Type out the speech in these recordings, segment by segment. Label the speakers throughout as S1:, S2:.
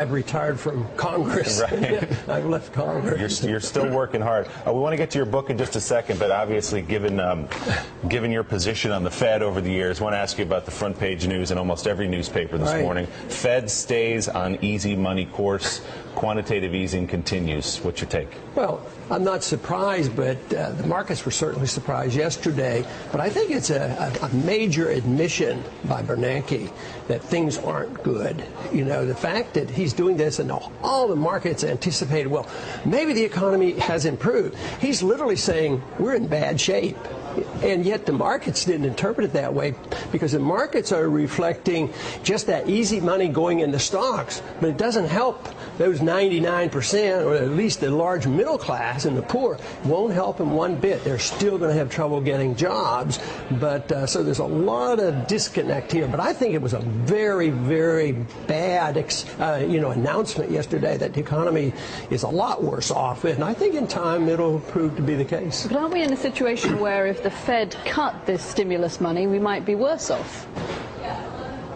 S1: I've retired from Congress.
S2: Right.
S1: I've left Congress.
S2: You're still working hard. We want to get to your book in just a second, but obviously, given your position on the Fed over the years, I want to ask you about the front page news in almost every newspaper this morning. Fed stays on easy money course. Quantitative easing continues. What's your take?
S1: Well, I'm not surprised, but the markets were certainly surprised yesterday. But I think it's a major admission by Bernanke that things aren't good. You know, the fact that he's doing this and all the markets anticipated, well, maybe the economy has improved. He's literally saying we're in bad shape. And yet the markets didn't interpret it that way, because the markets are reflecting just that easy money going into stocks, but it doesn't help those 99%, or at least the large middle class and the poor. It won't help them one bit. They're still going to have trouble getting jobs. But so there's a lot of disconnect here. But I think it was a very, very bad announcement yesterday that the economy is a lot worse off. And I think in time it'll prove to be the case.
S3: But aren't we in a situation where if the Fed cut this stimulus money, we might be worse off?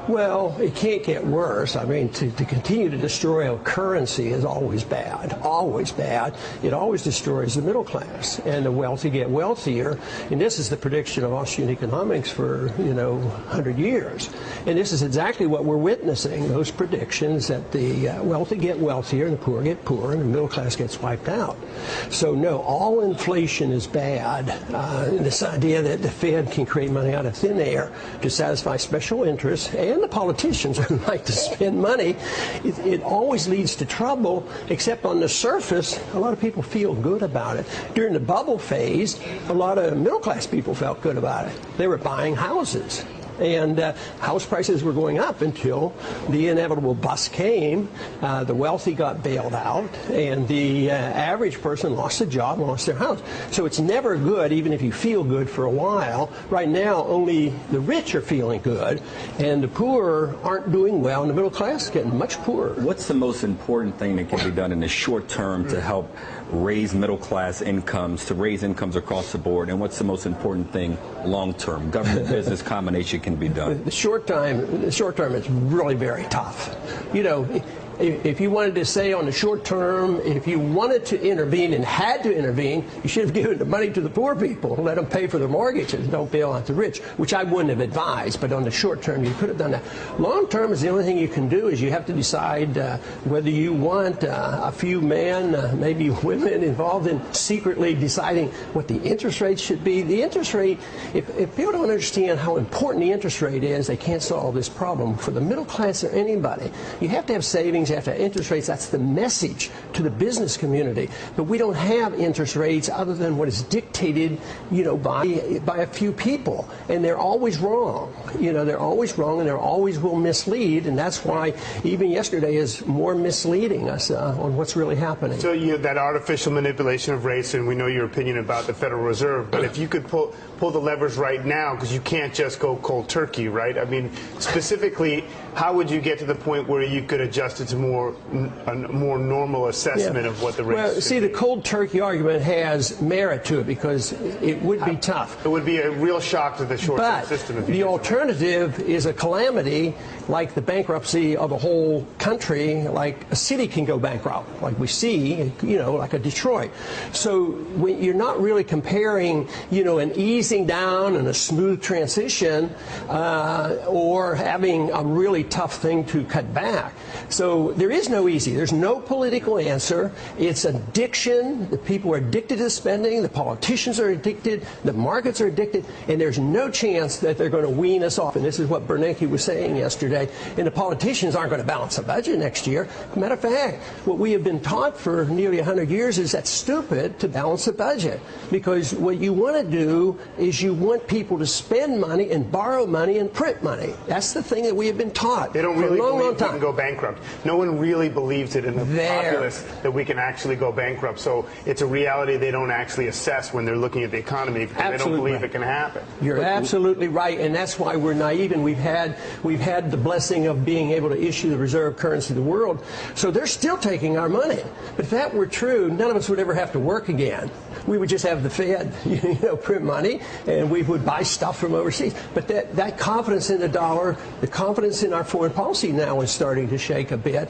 S1: Well, it can't get worse. I mean, to continue to destroy a currency is always bad, always bad. It always destroys the middle class, and the wealthy get wealthier. And this is the prediction of Austrian economics for, 100 years. And this is exactly what we're witnessing, those predictions that the wealthy get wealthier and the poor get poorer and the middle class gets wiped out. So, no, all inflation is bad. This idea that the Fed can create money out of thin air to satisfy special interests and the politicians who like to spend money, it always leads to trouble, except on the surface, a lot of people feel good about it. During the bubble phase, a lot of middle-class people felt good about it. They were buying houses. And house prices were going up until the inevitable bust came. The wealthy got bailed out, and the average person lost a job, lost their house. So it's never good, even if you feel good for a while. Right now, only the rich are feeling good, and the poor aren't doing well, and the middle class is getting much poorer.
S4: What's the most important thing that can be done in the short term to help raise middle class incomes, to raise incomes across the board, and what's the most important thing long term? Government business combination can be done.
S1: The short term is really very tough. If you wanted to say on the short term, if you wanted to intervene and had to intervene, you should have given the money to the poor people, let them pay for their mortgages, don't bail out the rich, which I wouldn't have advised. But on the short term, you could have done that. Long term is the only thing you can do is you have to decide whether you want a few men, maybe women, involved in secretly deciding what the interest rate should be. The interest rate, if people don't understand how important the interest rate is, they can't solve this problem. For the middle class or anybody, you have to have savings. You have to have interest rates. That's the message to the business community. But we don't have interest rates other than what is dictated, by a few people. And they're always wrong. They're always wrong, and they always will mislead. And that's why even yesterday is more misleading us on what's really happening.
S5: So that artificial manipulation of rates, and we know your opinion about the Federal Reserve, but if you could pull the levers right now, because you can't just go cold turkey, right? I mean, specifically, how would you get to the point where you could adjust it to a more normal assessment of what the rates
S1: Well, see, the cold turkey argument has merit to it, because it would be tough.
S5: It would be a real shock to the short-term system.
S1: But the alternative is a calamity, like the bankruptcy of a whole country, like a city can go bankrupt, like we see, like a Detroit. So when you're not really comparing, an easing down and a smooth transition, or having a really tough thing to cut back. So there is no easy. There's no political answer. It's addiction. The people are addicted to spending. The politicians are addicted. The markets are addicted. And there's no chance that they're going to wean us off. And this is what Bernanke was saying yesterday. And the politicians aren't going to balance the budget next year. As a matter of fact, what we have been taught for nearly 100 years is that's stupid to balance the budget. Because what you want to do is you want people to spend money and borrow money and print money. That's the thing that we have been taught
S5: they don't
S1: for
S5: really
S1: a long,
S5: believe
S1: long time.
S5: We can go bankrupt. No one really believes it in the populace that we can actually go bankrupt. So it's a reality they don't actually assess when they're looking at the economy, because they don't believe it can happen.
S1: You're absolutely right, and that's why we're naive, and we've had the blessing of being able to issue the reserve currency of the world. So they're still taking our money. But if that were true, none of us would ever have to work again. We would just have the Fed, print money, and we would buy stuff from overseas. But that confidence in the dollar, the confidence in our foreign policy now is starting to shake a bit.